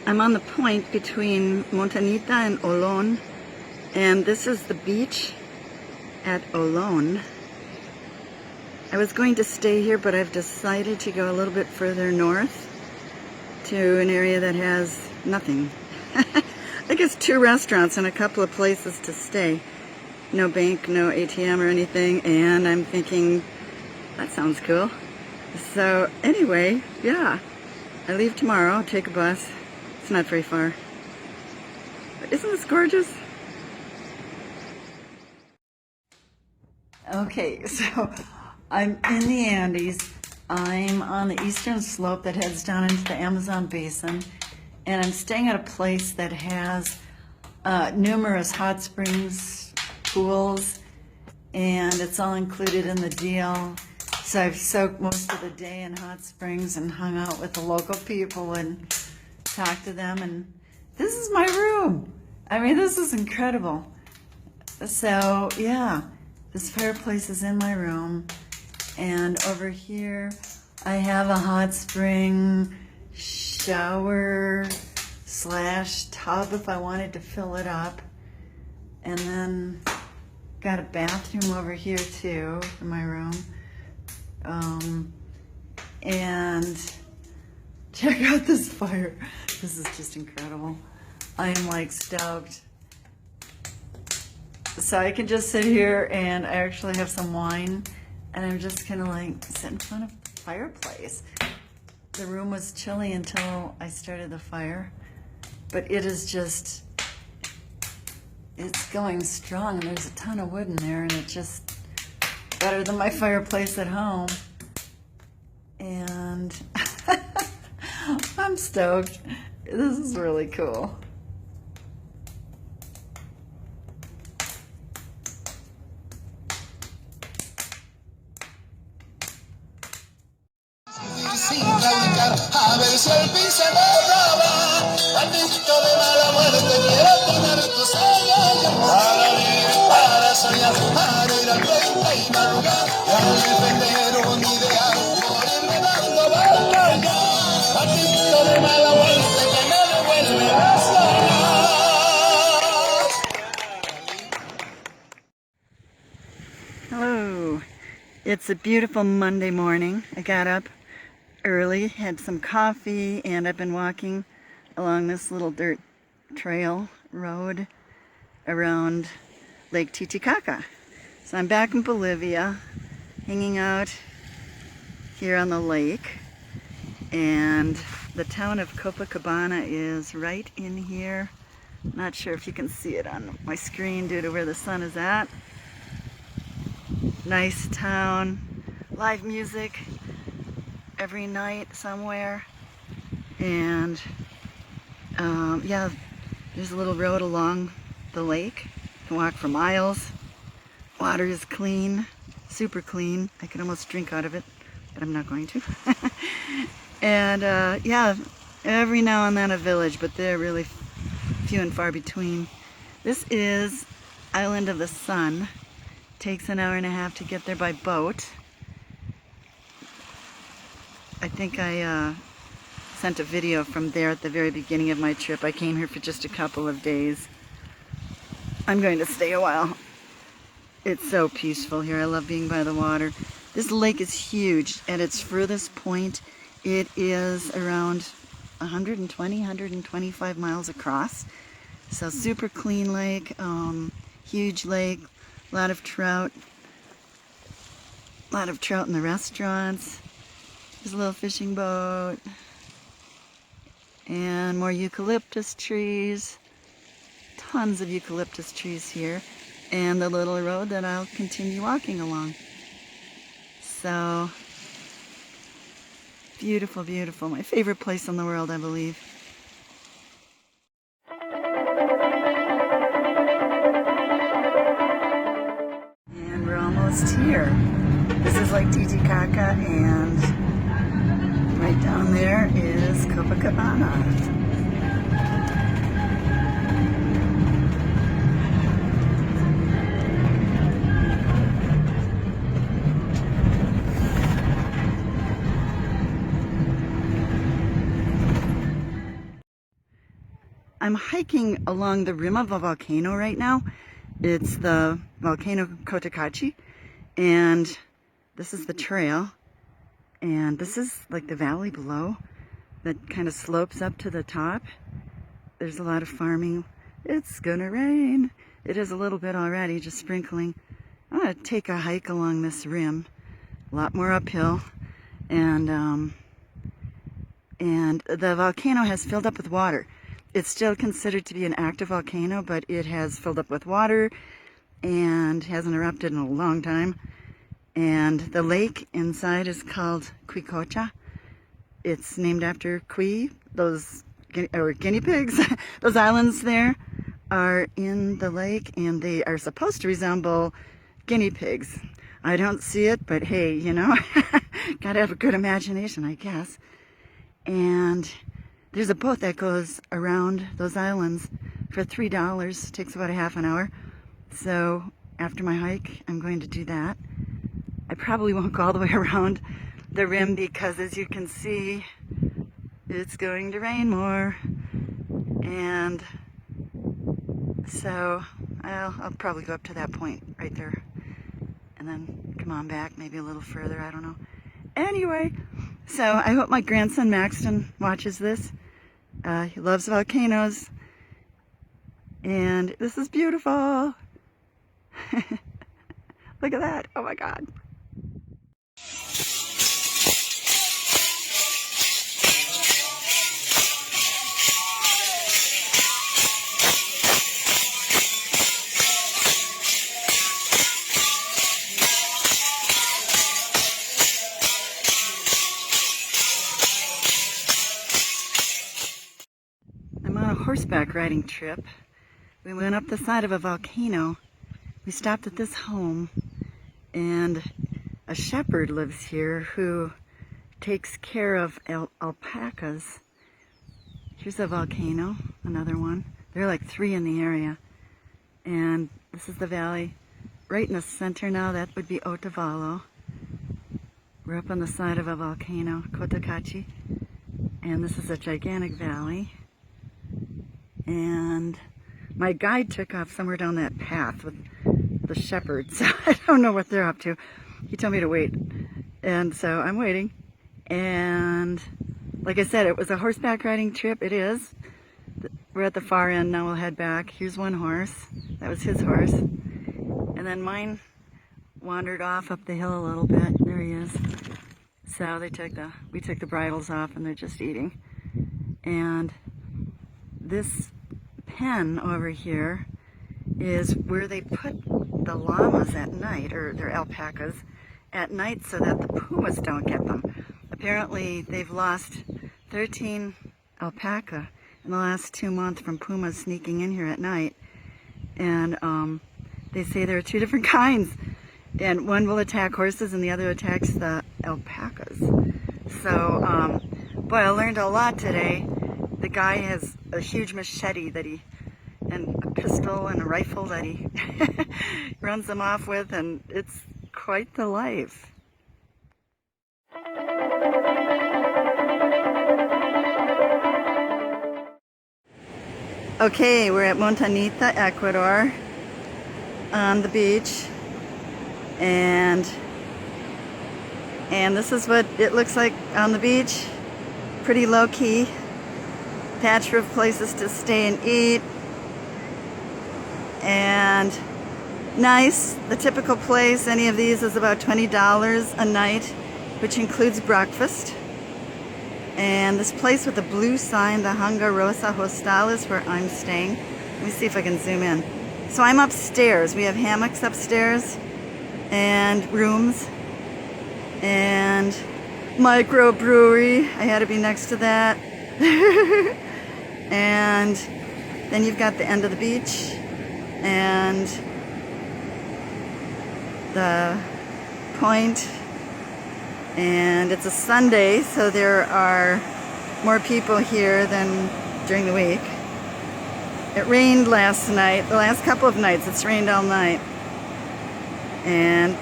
I'm on the point between Montanita and Olón, and this is the beach at Olón. I was going to stay here, but I've decided to go a little bit further north to an area that has nothing. I guess 2 restaurants and a couple of places to stay. No bank, no ATM or anything, and I'm thinking, that sounds cool. So anyway, yeah, I leave tomorrow, I'll take a bus. It's not very far. But isn't this gorgeous? Okay, so I'm in the Andes. I'm on the eastern slope that heads down into the Amazon basin, and I'm staying at a place that has numerous hot springs, pools, and it's all included in the deal. So I've soaked most of the day in hot springs and hung out with the local people and talked to them, and this is my room. I mean, this is incredible. So yeah, this fireplace is in my room, and over here I have a hot spring shower slash tub if I wanted to fill it up, and then got a bathroom over here too in my room. And check out this fire. This is just incredible. I am like stoked. So I can just sit here, and I actually have some wine, and I'm just gonna like sit in front of the fireplace. The room was chilly until I started the fire, but it is just, it's going strong. There's a ton of wood in there, and it's just better than my fireplace at home. And I'm stoked. This is really cool. A ver si el Pisac me roba, maldito de mala muerte, quiero tener tu sello para vivir, para soñar, para ir al frente y madrugar, y al defender un ideal, morirme dando batalla, maldito de mala muerte que me devuelve las ganas. Hello. It's a beautiful Monday morning. I got up early, had some coffee, and I've been walking along this little dirt trail road around Lake Titicaca. So I'm back in Bolivia, hanging out here on the lake, and the town of Copacabana is right in here. Not sure if you can see it on my screen due to where the sun is at. Nice town, live music every night somewhere, and yeah, there's a little road along the lake. You can walk for miles. Water is clean, super clean. I could almost drink out of it, but I'm not going to. And yeah, every now and then a village, but they're really few and far between. This is Island of the Sun. Takes an hour and a half to get there by boat. I think I sent a video from there at the very beginning of my trip. I came here for just a couple of days. I'm going to stay a while. It's so peaceful here. I love being by the water. This lake is huge. At its furthest point, it is around 120, 125 miles across. So super clean lake, huge lake, a lot of trout in the restaurants. There's a little fishing boat, and more eucalyptus trees, tons of eucalyptus trees here, and the little road that I'll continue walking along. So beautiful, beautiful. My favorite place in the world, I believe. And we're almost here. This is like Titicaca, and right down there is Copacabana. I'm hiking along the rim of a volcano right now. It's the volcano Cotacachi, and this is the trail, and this is like the valley below that kind of slopes up to the top. There's a lot of farming. It's gonna rain. It is a little bit already, just sprinkling. I'm gonna take a hike along this rim, a lot more uphill, and the volcano has filled up with water. It's still considered to be an active volcano, but it has filled up with water and hasn't erupted in a long time. And the lake inside is called Quicocha. It's named after Cui, those guinea pigs. Those islands there are in the lake, and they are supposed to resemble guinea pigs. I don't see it, but hey, you know, gotta have a good imagination, I guess. And there's a boat that goes around those islands for $3. It takes about a half an hour. So after my hike, I'm going to do that. I probably won't go all the way around the rim because, as you can see, it's going to rain more. And so I'll probably go up to that point right there and then come on back, maybe a little further, I don't know. Anyway, so I hope my grandson Maxton watches this. He loves volcanoes, and this is beautiful. Look at that, oh my God. I'm on a horseback riding trip. We went up the side of a volcano. We stopped at this home, and a shepherd lives here who takes care of alpacas. Here's a volcano, another one. There are like 3 in the area. And this is the valley right in the center now. That would be Otavalo. We're up on the side of a volcano, Cotacachi. And this is a gigantic valley. And my guide took off somewhere down that path with the shepherds. I don't know what they're up to. He told me to wait. And so I'm waiting. And like I said, it was a horseback riding trip. It is. We're at the far end now. We'll head back. Here's one horse. That was his horse. And then mine wandered off up the hill a little bit. There he is. So we took the bridles off, and they're just eating. And this pen over here is where they put the llamas at night, or their alpacas at night, so that the pumas don't get them. Apparently they've lost 13 alpaca in the last 2 months from pumas sneaking in here at night. And they say there are 2 different kinds, and one will attack horses and the other attacks the alpacas. So boy, I learned a lot today. The guy has a huge machete and a pistol and a rifle that he runs them off with, and it's quite the life. Okay, we're at Montanita, Ecuador, on the beach, and this is what it looks like on the beach. Pretty low-key. Patch roof places to stay and eat, and nice. The typical place, any of these, is about $20 a night, which includes breakfast. And this place with the blue sign, the Hanga Rosa Hostal, is where I'm staying. Let me see if I can zoom in. So I'm upstairs. We have hammocks upstairs and rooms and microbrewery. I had to be next to that. And then you've got the end of the beach and the point, and it's a Sunday, so there are more people here than during the week. It rained last night, the last couple of nights. It's rained all night. And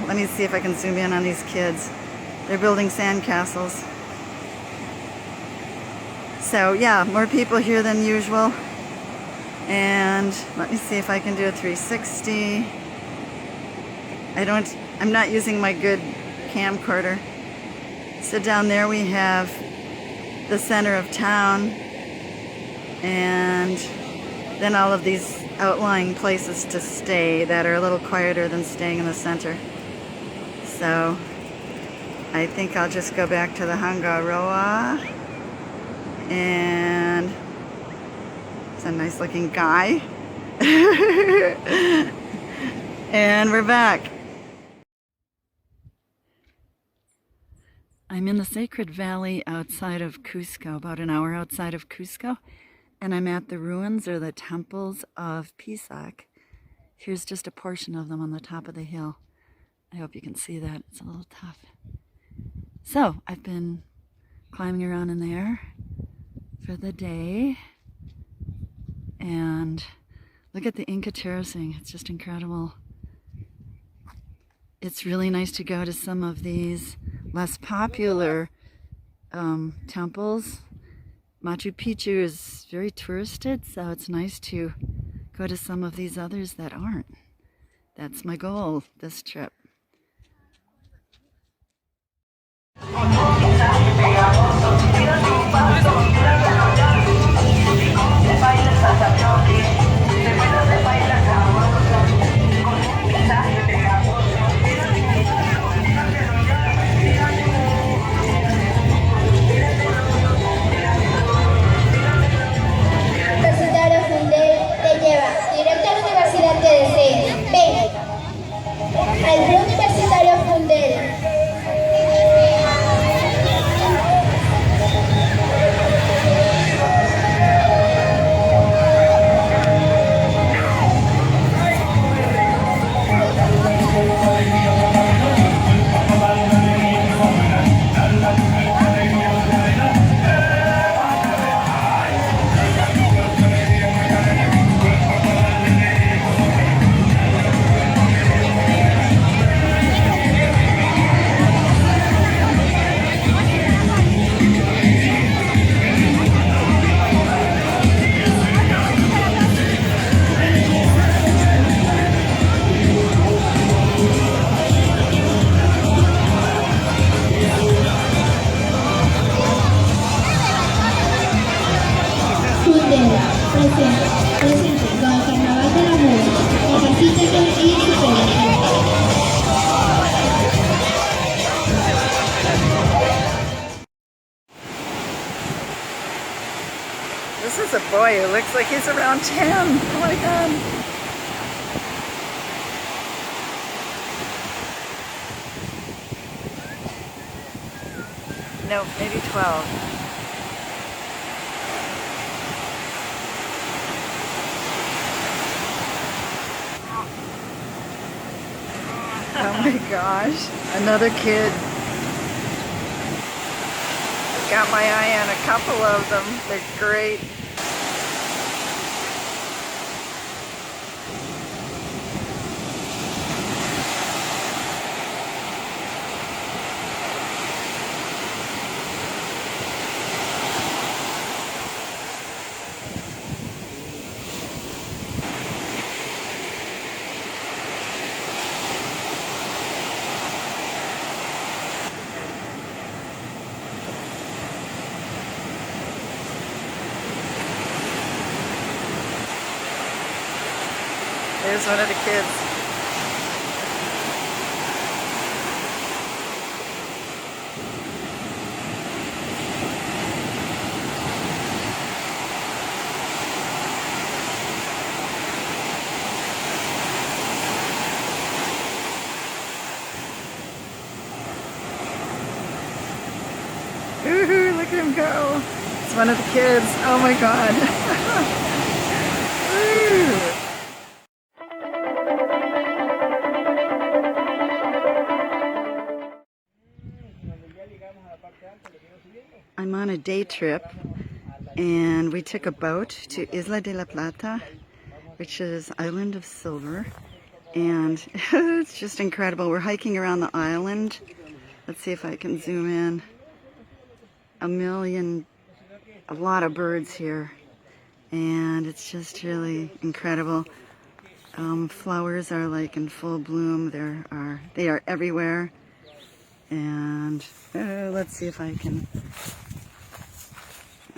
let me see if I can zoom in on these kids. They're building sandcastles. So yeah, more people here than usual. And let me see if I can do a 360. I'm not using my good camcorder. So down there we have the center of town, and then all of these outlying places to stay that are a little quieter than staying in the center. So I think I'll just go back to the Hangaroa, and it's a nice looking guy. And we're back. I'm in the Sacred Valley outside of Cusco, about an hour outside of Cusco, and I'm at the ruins or the temples of Pisac. Here's just a portion of them on the top of the hill. I hope you can see that. It's a little tough. So I've been climbing around in there for the day, and look at the Inca terracing. It's just incredible. It's really nice to go to some of these less popular temples. Machu Picchu is very touristed, so it's nice to go to some of these others that aren't. That's my goal this trip. This is a boy who looks like he's around 10. Oh my God. No, maybe 12. Oh my gosh, another kid. Got my eye on a couple of them. They're great. There's one of the kids. Ooh, look at him go. It's one of the kids. Oh my God. Ooh. I'm on a day trip, and we took a boat to Isla de la Plata, which is Island of Silver, and it's just incredible. We're hiking around the island. Let's see if I can zoom in. A lot of birds here, and it's just really incredible. Flowers are like in full bloom. They are everywhere. And let's see if I can,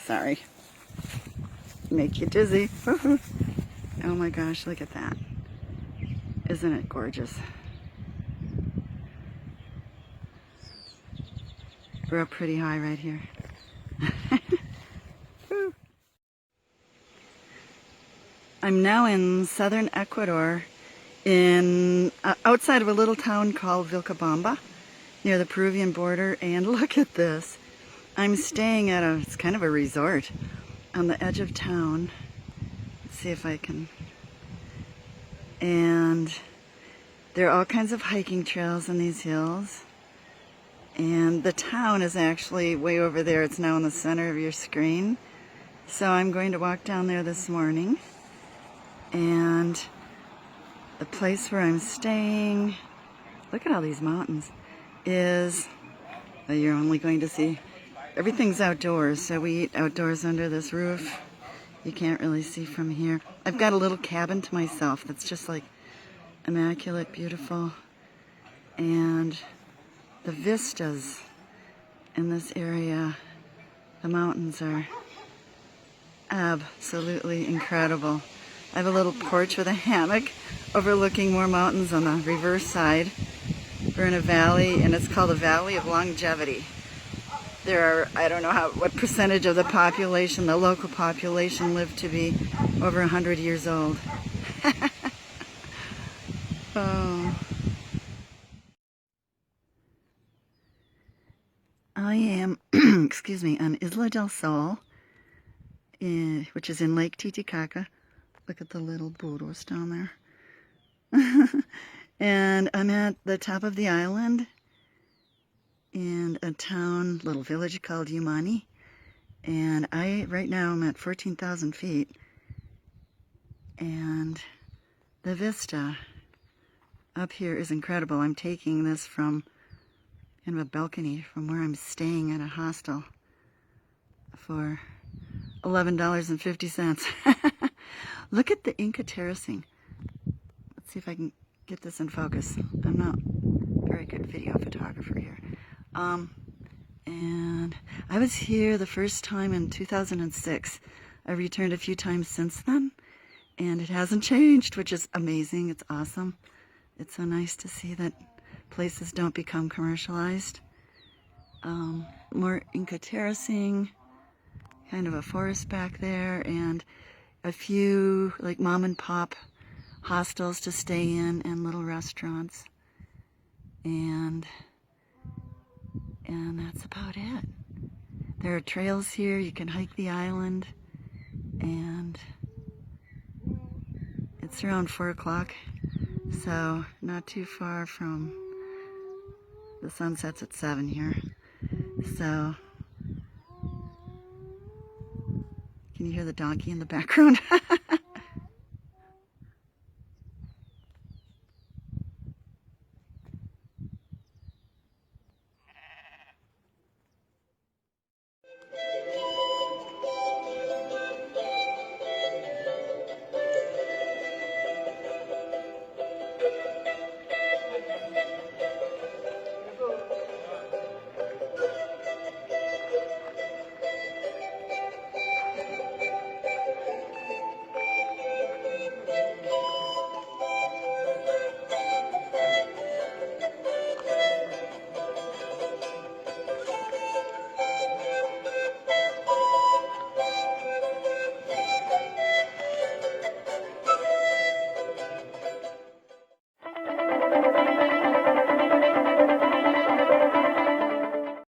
sorry, make you dizzy. Oh my gosh, look at that. Isn't it gorgeous? We're up pretty high right here. I'm now in southern Ecuador, outside of a little town called Vilcabamba, near the Peruvian border, and look at this. I'm staying at it's kind of a resort on the edge of town. Let's see if I can, and there are all kinds of hiking trails in these hills, and the town is actually way over there. It's now in the center of your screen, so I'm going to walk down there this morning. And the place where I'm staying, look at all these mountains, is, well, you're only going to see, everything's outdoors, so we eat outdoors under this roof. You can't really see from here. I've got a little cabin to myself that's just like immaculate, beautiful, and the vistas in this area, the mountains are absolutely incredible. I have a little porch with a hammock overlooking more mountains on the reverse side. We're in a valley, and it's called the Valley of Longevity. There are, I don't know what percentage of the population, the local population, live to be over 100 years old. Oh. I am, excuse me, on Isla del Sol, which is in Lake Titicaca. Look at the little burros down there. And I'm at the top of the island in a town, little village called Umani. And right now I'm at 14,000 feet. And the vista up here is incredible. I'm taking this from kind of a balcony from where I'm staying at a hostel for $11.50. Look at the Inca terracing. Let's see if I can get this in focus. I'm not a very good video photographer here. And I was here the first time in 2006. I returned a few times since then, and it hasn't changed, which is amazing. It's awesome. It's so nice to see that places don't become commercialized. More Inca terracing, kind of a forest back there, and a few like mom and pop hostels to stay in and little restaurants, and that's about it. There are trails here. You can hike the island, and it's around 4 o'clock, so not too far from the sunsets at 7 here. So can you hear the donkey in the background?